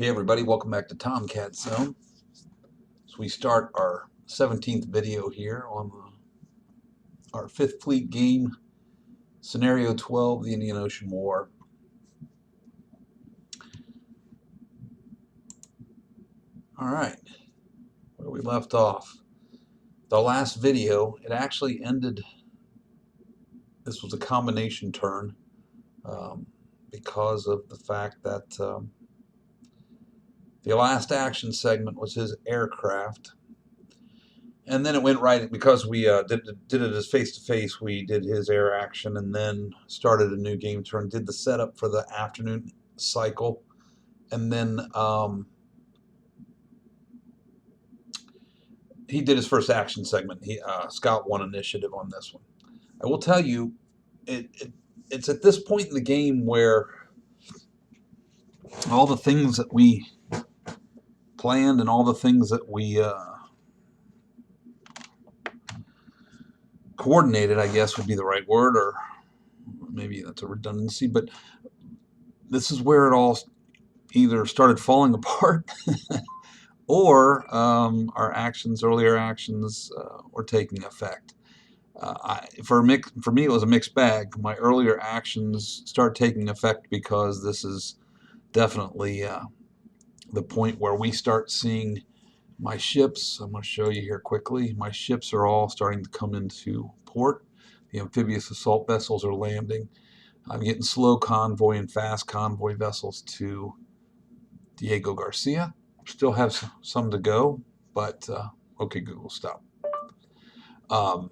Hey everybody, welcome back to Tomcat Zone. So we start our 17th video here on our 5th Fleet game, Scenario 12, the Indian Ocean War. Alright, where we left off. The last video, it actually ended, this was a combination turn because of the fact that the last action segment was his aircraft. And then it went right, because we did it as face-to-face, we did his air action and then started a new game turn, did the setup for the afternoon cycle, and then he did his first action segment. He Scout won initiative on this one. I will tell you, it's at this point in the game where all the things that we planned and all the things that we coordinated, I guess would be the right word, or maybe that's a redundancy, but this is where it all either started falling apart or our earlier actions were taking effect. For me, it was a mixed bag. My earlier actions start taking effect because this is definitely the point where we start seeing my ships. I'm going to show you here quickly. My ships are all starting to come into port. The amphibious assault vessels are landing. I'm getting slow convoy and fast convoy vessels to Diego Garcia. Still have some to go, but okay, Google, stop. A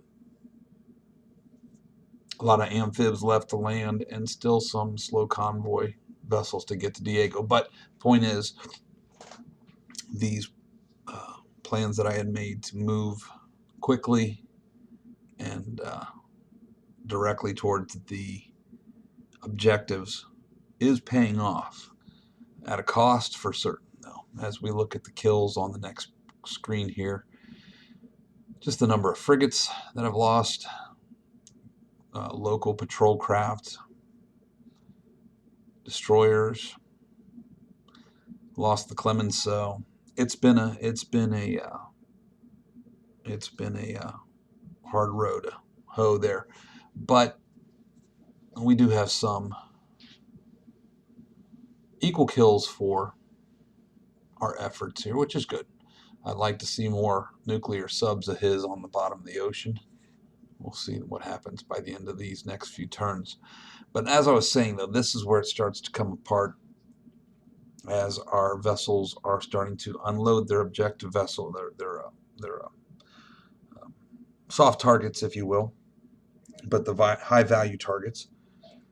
lot of amphibs left to land and still some slow convoy vessels to get to Diego. But point is, these plans that I had made to move quickly and directly towards the objectives is paying off at a cost for certain, though. As we look at the kills on the next screen here, just the number of frigates that I've lost, local patrol craft, destroyers, lost the Clemenceau. It's been a hard road to hoe there, but we do have some equal kills for our efforts here, which is good. I'd like to see more nuclear subs of his on the bottom of the ocean. We'll see what happens by the end of these next few turns. But as I was saying, though, this is where it starts to come apart as our vessels are starting to unload their objective vessel, their soft targets, if you will, but the high value targets.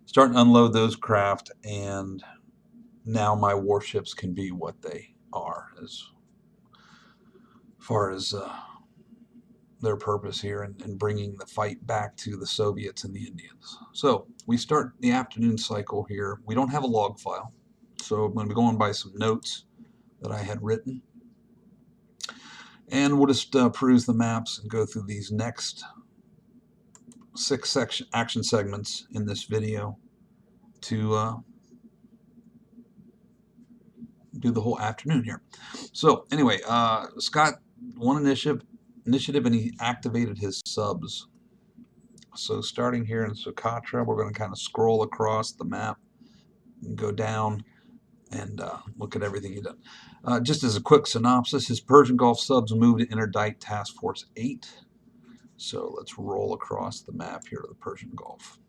Starting to unload those craft, and now my warships can be what they are as far as their purpose here and bringing the fight back to the Soviets and the Indians. So we start the afternoon cycle here. We don't have a log file, so I'm going to be going by some notes that I had written. And we'll just peruse the maps and go through these next 6 action segments in this video to do the whole afternoon here. So anyway, Scott won initiative and he activated his subs. So starting here in Socotra, we're going to kind of scroll across the map and go down and look at everything he's done. Just as a quick synopsis, his Persian Gulf subs moved to interdict Task Force 8. So let's roll across the map here to the Persian Gulf.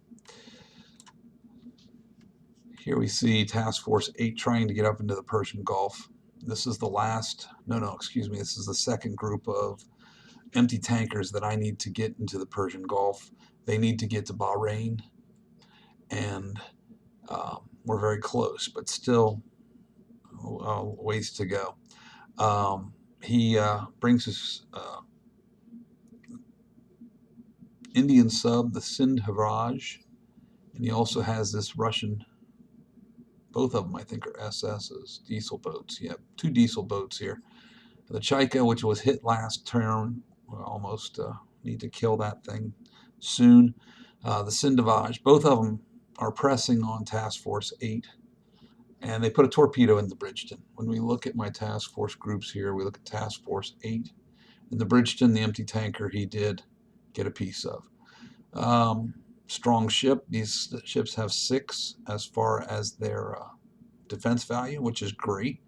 Here we see Task Force 8 trying to get up into the Persian Gulf. This is the last, this is the second group of empty tankers that I need to get into the Persian Gulf. They need to get to Bahrain, and we're very close, but still ways to go. He brings his Indian sub, the Sindh-Haraj, and he also has this Russian, both of them I think are SS's, diesel boats. Yeah, 2 diesel boats here. The Chaika, which was hit last turn, we'll almost need to kill that thing soon. The Sindh-Haraj, both of them are pressing on Task Force 8. and they put a torpedo in the Bridgeton. When we look at my task force groups here, we look at task force 8. In the Bridgeton, the empty tanker, he did get a piece of. Strong ship. These ships have 6 as far as their defense value, which is great.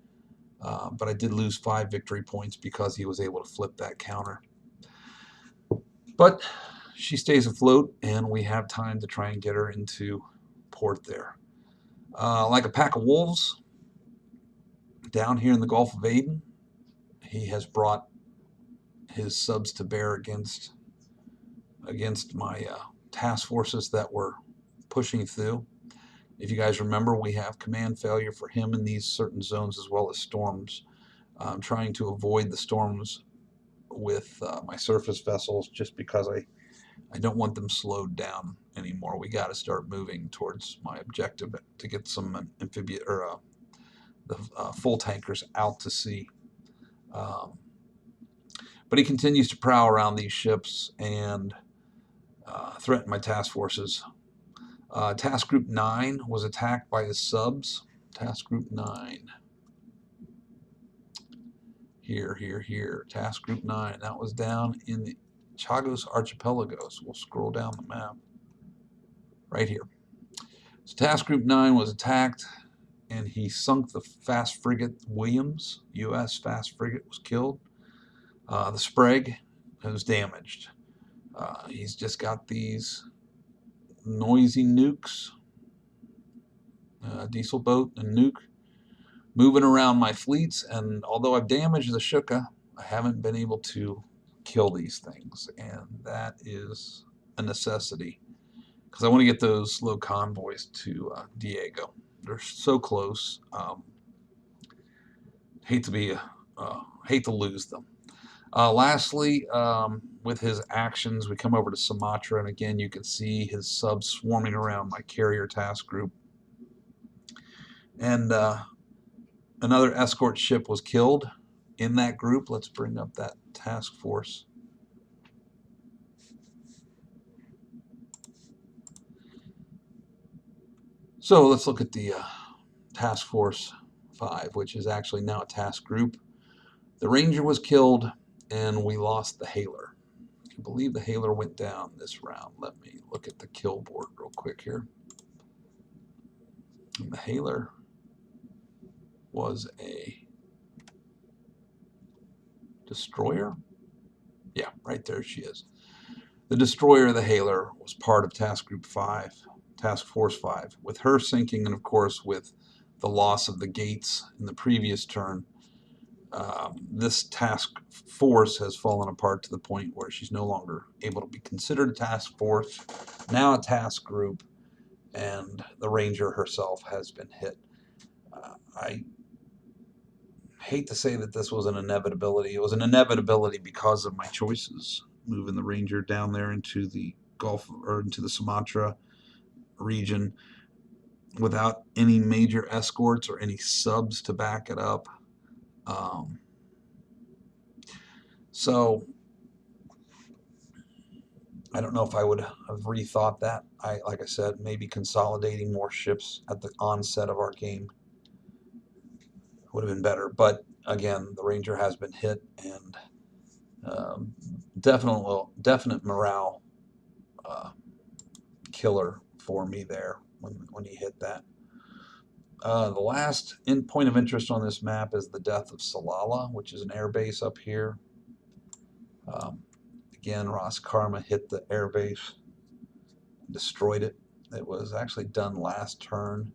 But I did lose 5 victory points because he was able to flip that counter. But she stays afloat, and we have time to try and get her into port there. Like a pack of wolves, down here in the Gulf of Aden, he has brought his subs to bear against my task forces that were pushing through. If you guys remember, we have command failure for him in these certain zones as well as storms. I'm trying to avoid the storms with my surface vessels just because I don't want them slowed down anymore. We got to start moving towards my objective to get some amphibious or the full tankers out to sea. But he continues to prowl around these ships and threaten my task forces. Task Group 9 was attacked by his subs. Task Group 9. Here. Task Group 9. That was down in the Chagos Archipelagos. We'll scroll down the map. Right here. So Task Group 9 was attacked, and he sunk the fast frigate Williams. U.S. fast frigate was killed. The Sprague was damaged. He's just got these noisy nukes, diesel boat and nuke, moving around my fleets, and although I've damaged the Shuka, I haven't been able to kill these things, and that is a necessity because I want to get those slow convoys to Diego. They're so close. Hate to lose them. Lastly, with his actions, we come over to Sumatra, and again, you can see his subs swarming around my carrier task group. And another escort ship was killed in that group. Let's bring up that task force. So let's look at the task force 5, which is actually now a task group. The Ranger was killed, and we lost the Hailer. I believe the Hailer went down this round. Let me look at the kill board real quick here. And the Hailer was a destroyer. Yeah, right there she is. The destroyer, the Hailer, was part of Task Group 5, Task Force 5. With her sinking, and of course with the loss of the gates in the previous turn, this task force has fallen apart to the point where she's no longer able to be considered a task force, now a task group, and the Ranger herself has been hit. I hate to say that this was an inevitability. It was an inevitability because of my choices, moving the Ranger down there into the Gulf or into the Sumatra region without any major escorts or any subs to back it up. So I don't know if I would have rethought that. Like I said, maybe consolidating more ships at the onset of our game would have been better. But again, the Ranger has been hit, and definite morale killer for me there when he hit that. The last point of interest on this map is the death of Salalah, which is an air base up here. Again, Ras Karma hit the air base, destroyed it. It was actually done last turn.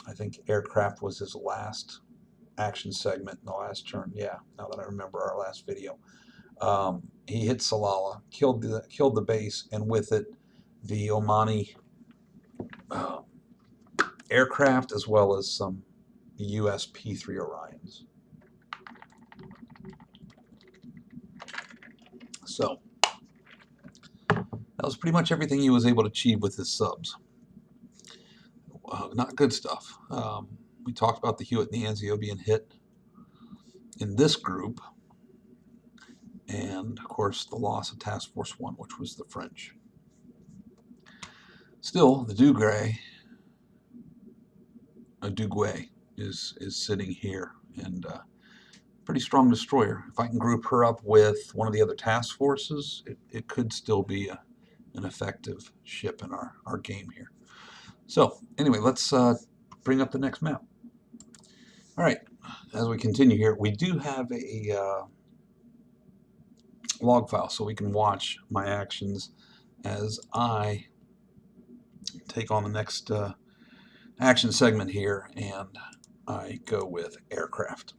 I think aircraft was his last action segment in the last turn. Yeah, now that I remember our last video. He hit Salalah, killed the base, and with it the Omani aircraft as well as some US P-3 Orions. So that was pretty much everything he was able to achieve with his subs. Not good stuff. We talked about the Hewitt and the Anzio being hit in this group, and of course the loss of Task Force 1, which was the French. Still, the Dougray a Duguay is sitting here, and pretty strong destroyer. If I can group her up with one of the other task forces, it could still be an effective ship in our game here. So anyway, let's bring up the next map. All right, as we continue here, we do have a log file, so we can watch my actions as I take on the next action segment here, and I go with aircraft.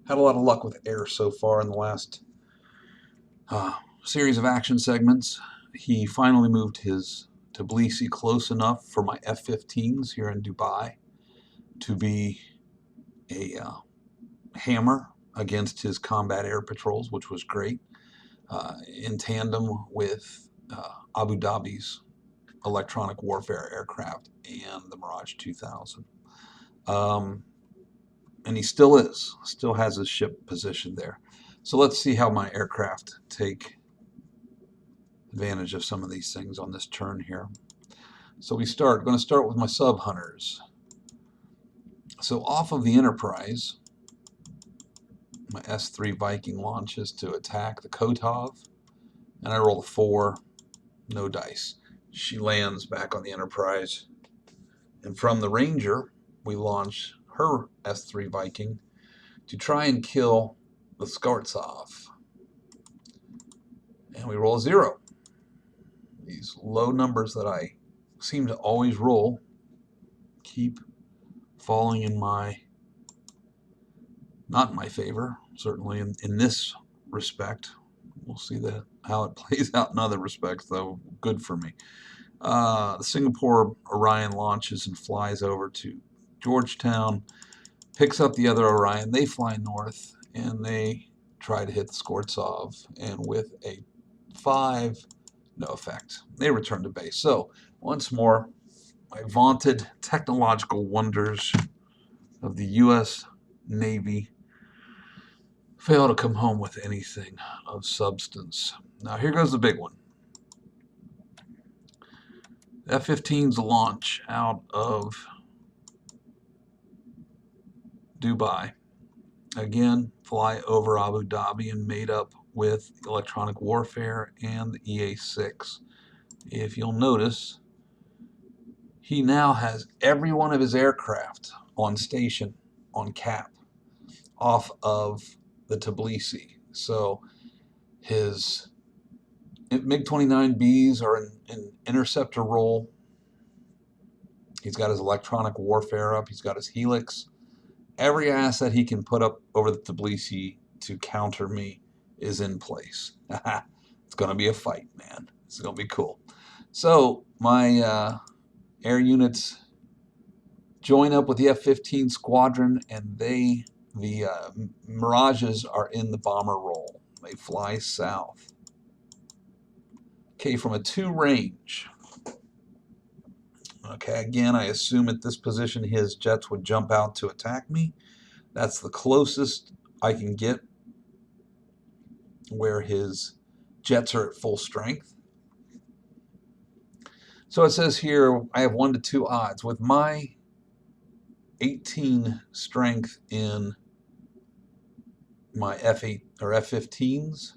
Had a lot of luck with air so far in the last series of action segments. He finally moved his Tbilisi close enough for my F-15s here in Dubai to be a hammer against his combat air patrols, which was great, in tandem with Abu Dhabi's electronic warfare aircraft and the Mirage 2000. And he still has his ship positioned there. So let's see how my aircraft take advantage of some of these things on this turn here. So going to start with my sub hunters. So off of the Enterprise, my S3 Viking launches to attack the Kotov, and I roll a 4, no dice. She lands back on the Enterprise, and from the Ranger, we launch her S3 Viking to try and kill the Skortsov, and we roll a 0. These low numbers that I seem to always roll keep falling in not in my favor, certainly in this respect. We'll see how it plays out in other respects, though. Good for me. The Singapore Orion launches and flies over to Georgetown, picks up the other Orion. They fly north, and they try to hit the Skortsov, and with a 5, no effect. They return to base. So, once more, my vaunted technological wonders of the U.S. Navy fail to come home with anything of substance. Now, here goes the big one. F-15s launch out of Dubai. Again, fly over Abu Dhabi and mate up with electronic warfare and the EA-6. If you'll notice, he now has every one of his aircraft on station, on cap, off of the Tbilisi. So his MiG-29Bs are in interceptor role. He's got his electronic warfare up. He's got his helix. Every asset he can put up over the Tbilisi to counter me is in place. It's going to be a fight, man. It's going to be cool. So my air units join up with the F-15 squadron, and the Mirages are in the bomber role. They fly south. Okay, from a 2 range. Okay, again, I assume at this position his jets would jump out to attack me. That's the closest I can get where his jets are at full strength. So it says here I have 1 to 2 odds. With my 18 strength in my F8 or F-15s,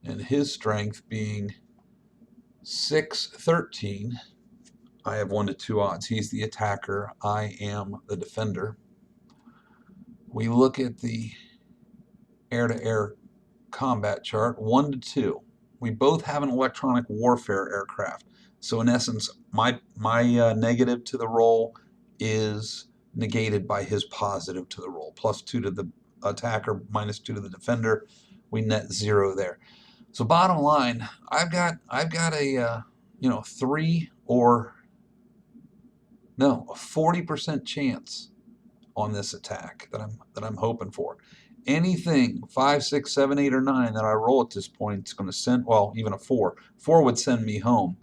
and his strength being 613, I have 1 to 2 odds. He's the attacker. I am the defender. We look at the air-to-air combat chart, 1 to 2. We both have an electronic warfare aircraft. So in essence, my negative to the roll is negated by his positive to the roll. +2 to the attacker, -2 to the defender. We net 0 there. So bottom line, I've got a 3 or no, a 40% chance on this attack that I'm hoping for. Anything 5, 6, 7, 8, or 9 that I roll at this point is going to send, well, even a 4. 4 would send me home,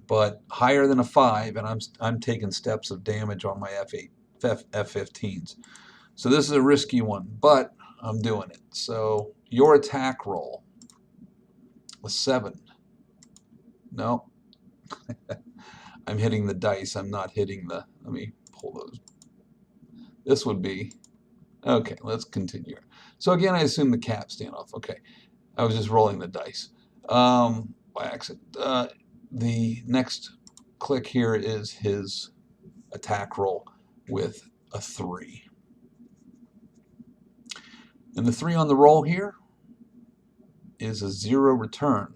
but higher than a 5, and I'm taking steps of damage on my F-15s. So this is a risky one, but I'm doing it. So your attack roll was 7. No. I'm hitting the dice. I'm not hitting the, let me pull those. This would be, okay, let's continue. So again, I assume the cap standoff. Okay, I was just rolling the dice by accident. The next click here is his attack roll with a 3. And the 3 on the roll here is a 0 return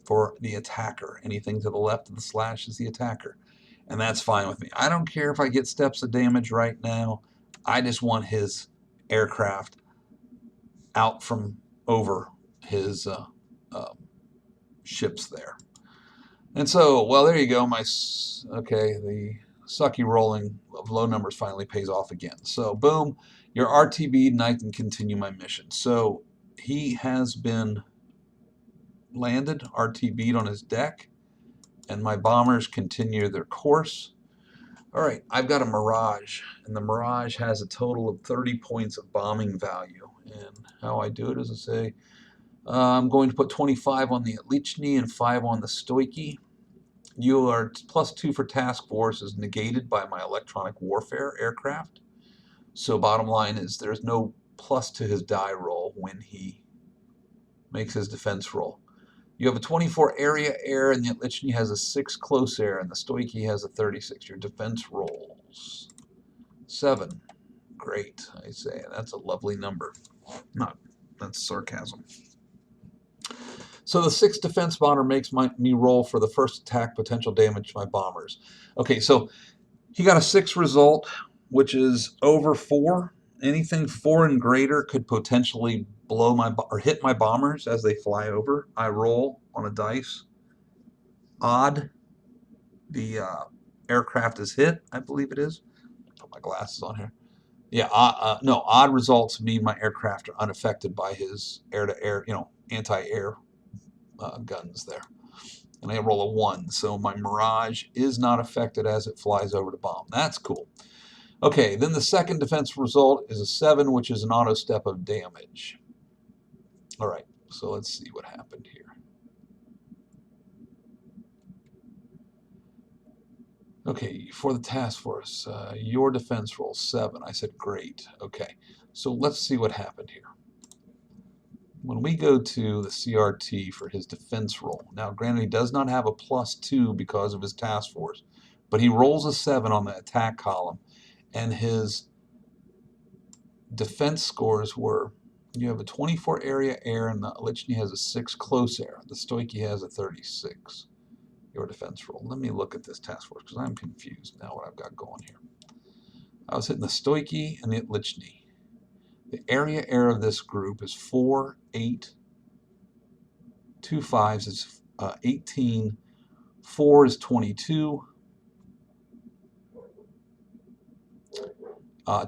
for the attacker. Anything to the left of the slash is the attacker. And that's fine with me. I don't care if I get steps of damage right now. I just want his aircraft out from over his ships there. And so, well, there you go. Okay, the sucky rolling of low numbers finally pays off again. So, boom, you're RTB'd and I can continue my mission. So, he has been landed, RTB'd on his deck, and my bombers continue their course. All right, I've got a Mirage, and the Mirage has a total of 30 points of bombing value. And how I do it is I say, I'm going to put 25 on the Atlichny and 5 on the Stoichi. You are +2 for task force is negated by my electronic warfare aircraft. So bottom line is there's no plus to his die roll when he makes his defense roll. You have a 24 area air, and the Atlichny has a 6 close air, and the Stoichi has a 36. Your defense rolls 7. Great, I say. That's a lovely number. That's sarcasm. So the 6th defense bomber makes me roll for the first attack potential damage to my bombers. Okay, so he got a 6 result, which is over 4. Anything 4 and greater could potentially blow or hit my bombers as they fly over. I roll on a dice. Odd, the aircraft is hit, I believe it is. Put my glasses on here. Yeah, no, odd results mean my aircraft are unaffected by his air-to-air, anti-air guns there. And I roll a 1, so my Mirage is not affected as it flies over to bomb. That's cool. Okay, then the second defense result is a 7, which is an auto step of damage. All right, so let's see what happened here. Okay, for the task force, your defense roll 7. I said great. Okay, so let's see what happened here. When we go to the CRT for his defense roll, now granted he does not have a +2 because of his task force, but he rolls a 7 on the attack column, and his defense scores were, you have a 24 area air, and the Atlichny has a 6 close air. The Stoichi has a 36. Your defense roll. Let me look at this task force because I'm confused now what I've got going here. I was hitting the Stoichi and the Atlichny. The area air of this group is 4, 8, 2 5s is 18, 4 is 22,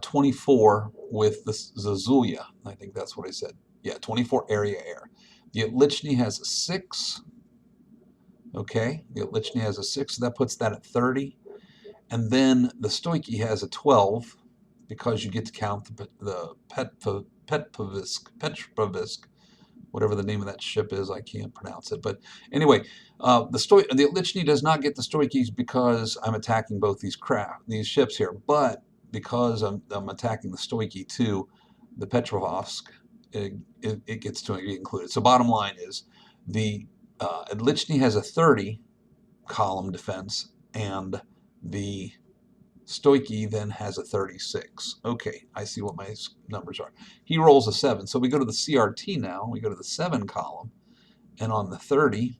24 with the Zazulia. I think that's what I said. Yeah, 24 area air. The Atlichny has a 6. Okay, the Atlichny has a 6, so that puts that at 30. And then the Stoichi has a 12, because you get to count the Petrovisk, whatever the name of that ship is, I can't pronounce it. But anyway, the Atlichny does not get the Stoichis because I'm attacking both these ships here. But because I'm attacking the Stoichi too, the Petrovsk, it gets to be included. So bottom line is the Atlichny has a 30 column defense, and the Stoichi then has a 36. Okay, I see what my numbers are. He rolls a 7. So we go to the CRT now. We go to the 7 column, and on the 30,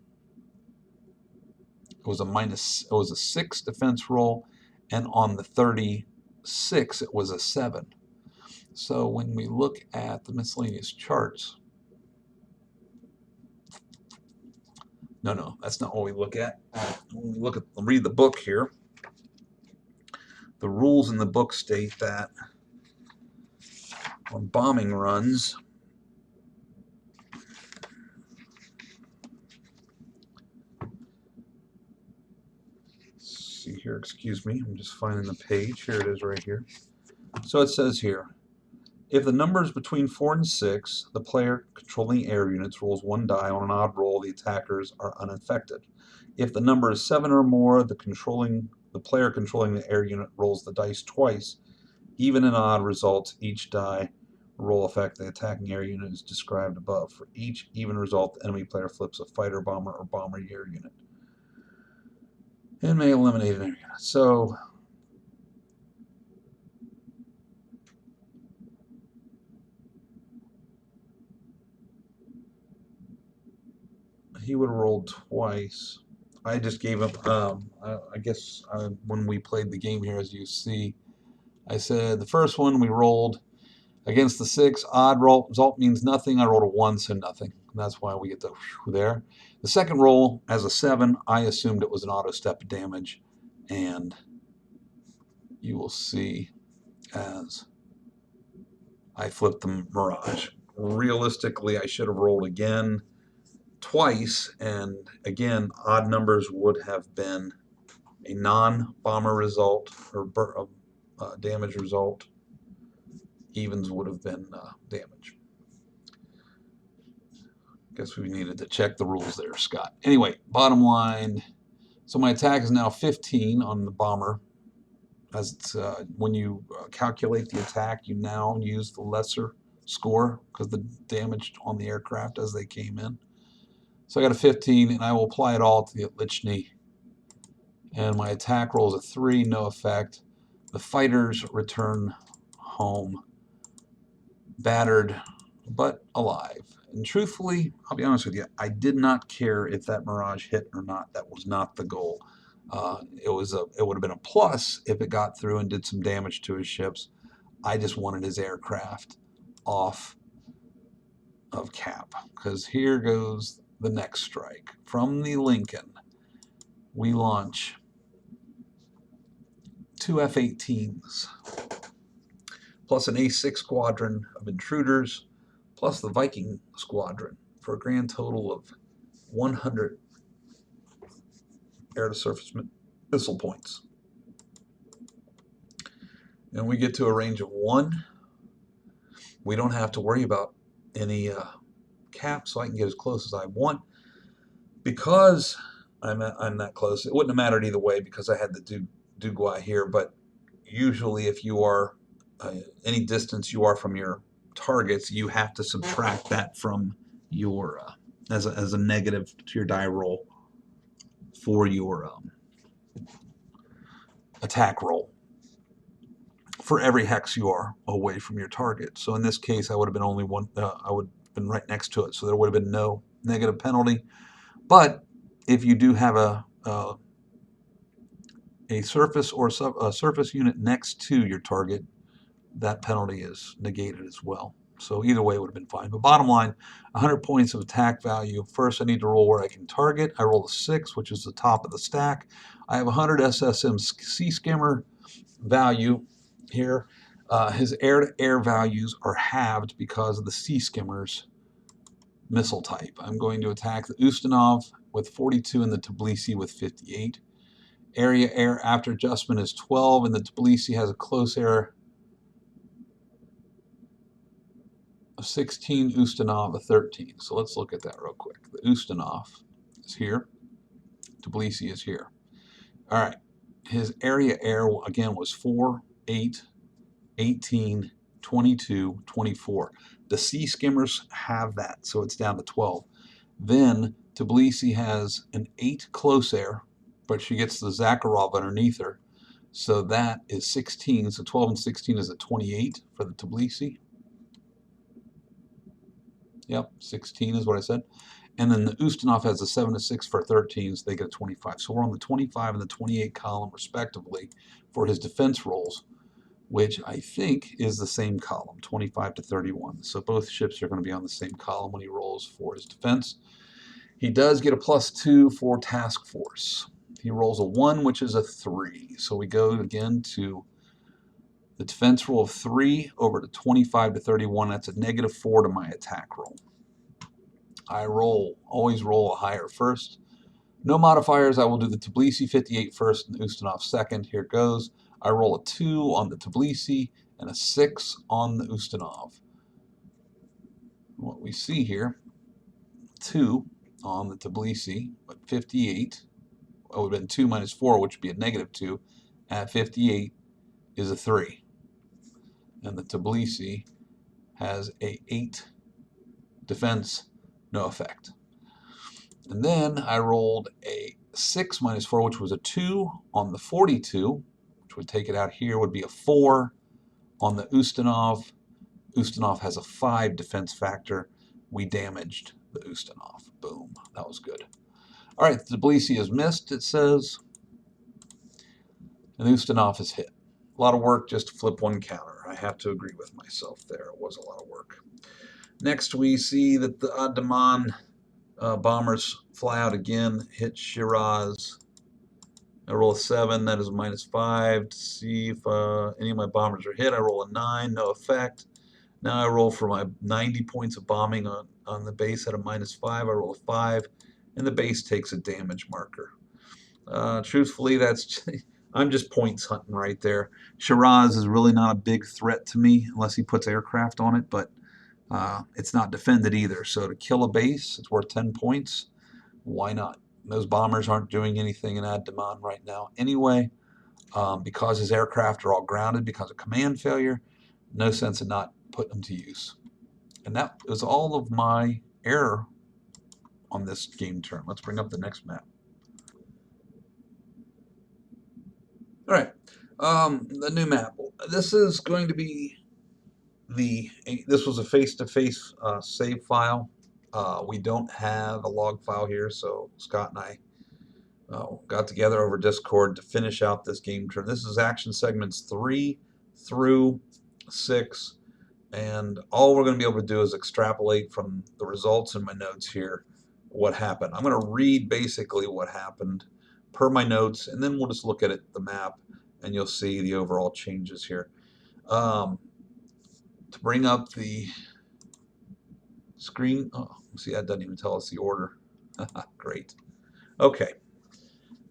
it was a 6 defense roll, and on the 36, it was a 7. So when we look at the miscellaneous charts, no, that's not what we look at. When we read the book here. The rules in the book state that on bombing runs, let's see here, excuse me, I'm just finding the page. Here it is right here. So it says here, if the number is between 4 and 6, the player controlling air units rolls 1 die. On an odd roll, the attackers are unaffected. If the number is 7 or more, the player controlling the air unit rolls the dice twice. Even and odd results, each die roll affect the attacking air unit is described above. For each even result, the enemy player flips a fighter, bomber, or bomber air unit and may eliminate an air unit. So he would have rolled twice. I just gave him, I guess when we played the game here, as you see, I said the first one we rolled against the 6, odd result means nothing. I rolled a 1, so nothing. And that's why we get the there. The second roll, as a 7, I assumed it was an auto step damage, and you will see as I flipped the Mirage. Realistically, I should have rolled again twice, and again, odd numbers would have been a non-bomber result or damage result. Evens would have been damage. Guess we needed to check the rules there, Scott. Anyway, bottom line, so my attack is now 15 on the bomber. As it's, when you calculate the attack, you now use the lesser score because the damage on the aircraft as they came in. So I got a 15, and I will apply it all to the Lichny. And my attack rolls a 3, no effect. The fighters return home battered but alive. And truthfully, I'll be honest with you, I did not care if that Mirage hit or not. That was not the goal. It would have been a plus if it got through and did some damage to his ships. I just wanted his aircraft off of cap, because here goes the next strike. From the Lincoln, we launch 2 F-18s, plus an A6 squadron of intruders, plus the Viking squadron, for a grand total of 100 air-to-surface missile points. And we get to a range of 1. We don't have to worry about any cap, so I can get as close as I want. Because I'm that close, it wouldn't have mattered either way because I had the Duguay here, but usually if you are any distance you are from your targets, you have to subtract that from your as a negative to your die roll for your attack roll for every hex you are away from your target. So in this case, I would have been only one. I would have been right next to it, so there would have been no negative penalty. But if you do have a surface or a surface unit next to your target, that penalty is negated as well. So either way it would have been fine. But bottom line, 100 points of attack value. First, I need to roll where I can target. I roll a 6, which is the top of the stack. I have 100 SSM Sea Skimmer value here. His air-to-air values are halved because of the Sea Skimmer's missile type. I'm going to attack the Ustinov with 42 and the Tbilisi with 58. Area air after adjustment is 12, and the Tbilisi has a close air of 16, Ustinov a 13. So let's look at that real quick. The Ustinov is here. Tbilisi is here. All right. His area air, again, was 4, 8, 18, 22, 24. The Sea Skimmers have that, so it's down to 12. Then Tbilisi has an 8 close air, but she gets the Zakharov underneath her. So that is 16. So 12 and 16 is a 28 for the Tbilisi. Yep, 16 is what I said. And then the Ustinov has a 7 and 6 for 13, so they get a 25. So we're on the 25 and the 28 column, respectively, for his defense rolls, which I think is the same column, 25 to 31. So both ships are going to be on the same column when he rolls for his defense. He does get a +2 for task force. He rolls a 1, which is a 3. So we go again to the defense roll of 3 over to 25 to 31. That's a -4 to my attack roll. I always roll a higher first. No modifiers. I will do the Tbilisi 58 first and the Ustinov second. Here it goes. I roll a 2 on the Tbilisi and a 6 on the Ustinov. What we see here, 2 on the Tbilisi, but 58 it would have been 2 minus 4, which would be a -2, at 58 is a 3. And the Tbilisi has a 8 defense, no effect. And then I rolled a 6 minus 4, which was a 2 on the 42, which would take it out here, would be a 4 on the Ustinov. Ustinov has a 5 defense factor. We damaged the Ustinov. Boom. That was good. All right, the Tbilisi is missed, it says. And Ustinov is hit. A lot of work just to flip one counter. I have to agree with myself there. It was a lot of work. Next, we see that the Andaman bombers fly out again, hit Shiraz. I roll a 7, that is a -5 to see if any of my bombers are hit. I roll a 9, no effect. Now I roll for my 90 points of bombing on the base at a -5. I roll a 5, and the base takes a damage marker. Truthfully, I'm just points hunting right there. Shiraz is really not a big threat to me unless he puts aircraft on it, but it's not defended either. So to kill a base, it's worth 10 points. Why not? Those bombers aren't doing anything in Andaman right now anyway, because his aircraft are all grounded because of command failure. No sense in not putting them to use. And that was all of my air on this game turn. Let's bring up the next map. All right, the new map. This is going to be this was a face-to-face save file. We don't have a log file here, so Scott and I got together over Discord to finish out this game turn. This is action segments 3 through 6, and all we're going to be able to do is extrapolate from the results in my notes here what happened. I'm going to read basically what happened per my notes, and then we'll just look at it, the map, and you'll see the overall changes here. To bring up the screen, oh, see, that doesn't even tell us the order. Great. Okay.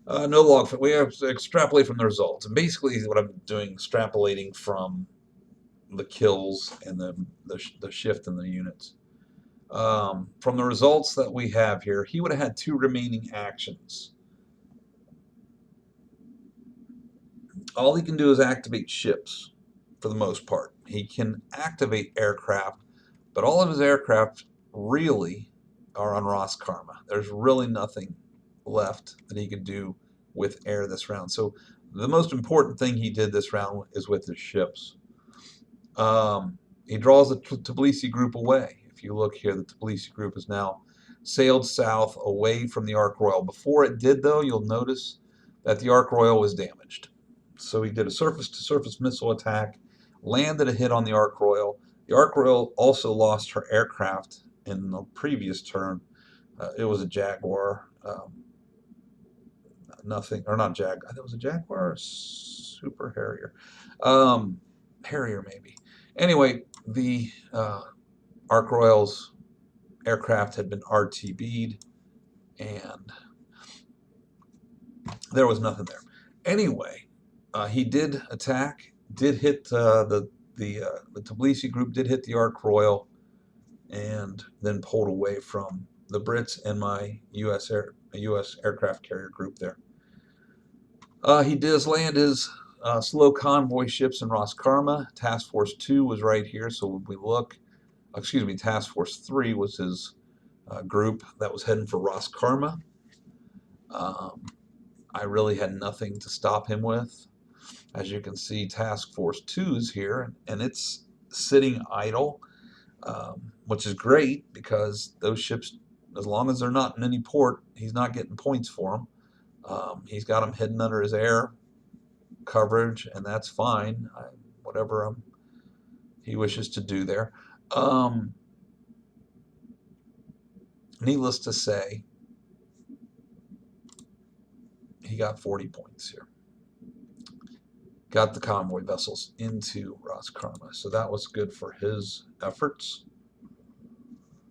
No log. We have to extrapolate from the results, and basically what I'm doing, extrapolating from the kills and the shift in the units. From the results that we have here, he would have had 2 remaining actions. All he can do is activate ships for the most part. He can activate aircraft, but all of his aircraft really are on Ras Karma. There's really nothing left that he could do with air this round. So the most important thing he did this round is with his ships. He draws the Tbilisi group away. If you look here, the Tbilisi group has now sailed south away from the Ark Royal. Before it did, though, you'll notice that the Ark Royal was damaged. So he did a surface-to-surface missile attack, landed a hit on the Ark Royal. The Ark Royal also lost her aircraft in the previous turn. It was a Jaguar. Not Jaguar. I think it was a Jaguar or Super Harrier. Harrier, maybe. Anyway, the Ark Royal's aircraft had been RTB'd, and there was nothing there. Anyway, he did attack, did hit the Tbilisi group, did hit the Ark Royal, and then pulled away from the Brits and my U.S. aircraft carrier group there. He does land his slow convoy ships in Ras Karma. Task Force 2 was right here, so when we look, excuse me, Task Force 3 was his group that was heading for Ras Karma. I really had nothing to stop him with. As you can see, Task Force 2 is here, and it's sitting idle, which is great because those ships, as long as they're not in any port, he's not getting points for them. He's got them hidden under his air coverage, and that's fine. Whatever he wishes to do there. Needless to say, he got 40 points here. Got the convoy vessels into Ras Karma, so that was good for his efforts.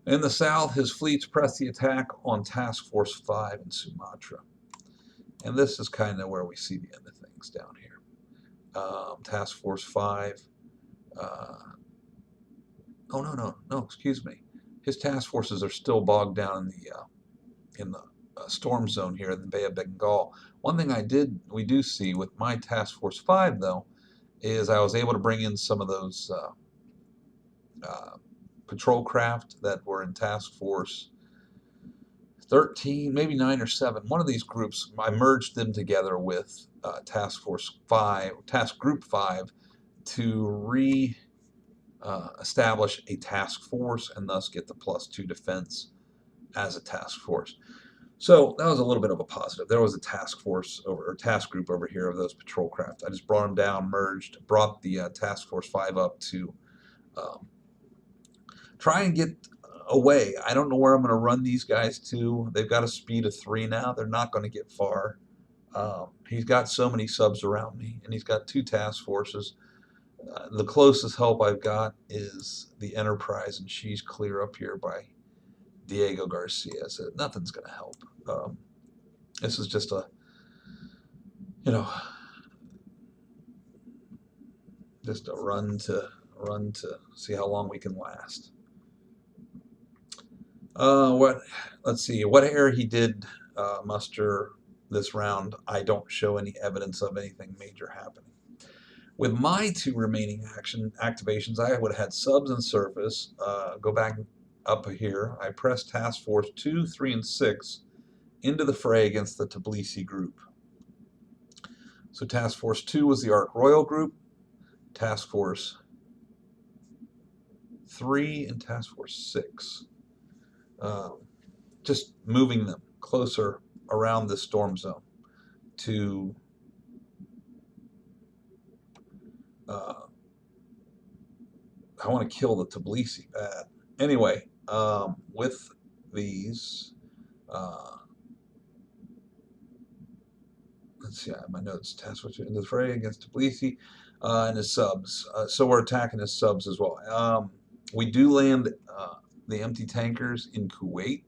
In the south, his fleets pressed the attack on Task Force 5 in Sumatra. And this is kind of where we see the end of things down here. Task Force 5. Oh, no, excuse me. His task forces are still bogged down in the storm zone here in the Bay of Bengal. One thing we do see with my Task Force 5 though, is I was able to bring in some of those patrol craft that were in Task Force 13, maybe 9 or 7. One of these groups, I merged them together with Task Force 5, Task Group 5, to establish a task force and thus get the +2 defense as a task force. So that was a little bit of a positive. There was a task force or task group over here of those patrol craft. I just brought them down, merged, brought the Task Force 5 up to try and get away. I don't know where I'm going to run these guys to. They've got a speed of 3 now. They're not going to get far. He's got so many subs around me, and he's got 2 task forces. The closest help I've got is the Enterprise, and she's clear up here by Diego Garcia. So nothing's going to help. This is just a, just a run to see how long we can last. Let's see, what error he did muster this round, I don't show any evidence of anything major happening. With my 2 remaining activations, I would have had subs and surface. Go back up here. I pressed Task Force 2, 3, and 6 into the fray against the Tbilisi group. So Task Force 2 was the Ark Royal group, Task Force 3, and Task Force 6. Just moving them closer around the storm zone to I want to kill the Tbilisi bad. Anyway, with these, let's see, I have my notes. Task Force into the fray against Tbilisi and his subs. So we're attacking his subs as well. We do land the empty tankers in Kuwait,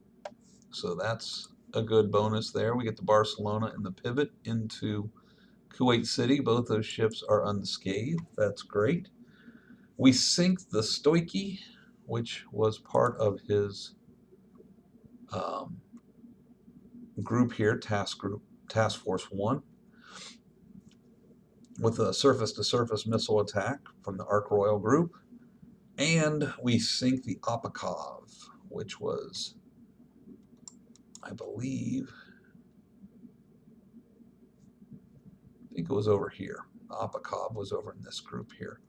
so that's a good bonus there. We get the Barcelona and the pivot into Kuwait City. Both those ships are unscathed. That's great. We sink the Stoichi, which was part of his group here, Task Force 1, with a surface-to-surface missile attack from the Ark Royal group. And we sink the Apakov, which was, I believe, I think it was over here. Apakov was over in this group here.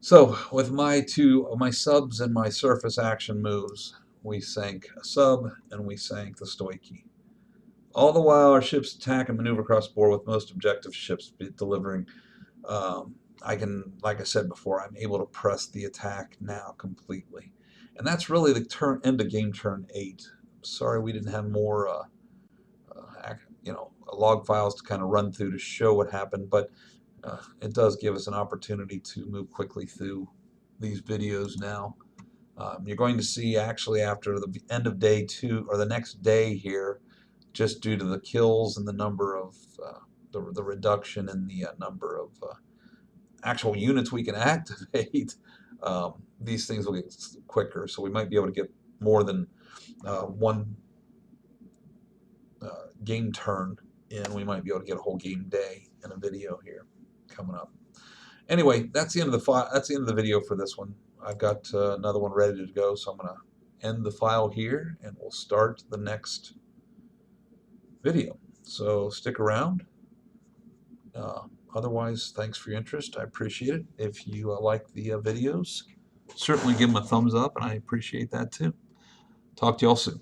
So with my subs and my surface action moves, we sank a sub and we sank the Stoichi. All the while our ships attack and maneuver across the board with most objective ships delivering. I can, like I said before, I'm able to press the attack now completely. And that's really the end of game turn 8. Sorry we didn't have more log files to kind of run through to show what happened, but it does give us an opportunity to move quickly through these videos now. You're going to see actually after the end of day 2 or the next day here, just due to the kills and the number of the reduction in the number of actual units we can activate, these things will get quicker. So we might be able to get more than one game turn in. We might be able to get a whole game day in a video here coming up. Anyway, that's the end of the video for this one. I've got another one ready to go, so I'm going to end the file here and we'll start the next video. So stick around. Otherwise, thanks for your interest. I appreciate it. If you like the videos, certainly give them a thumbs up, and I appreciate that too. Talk to you all soon.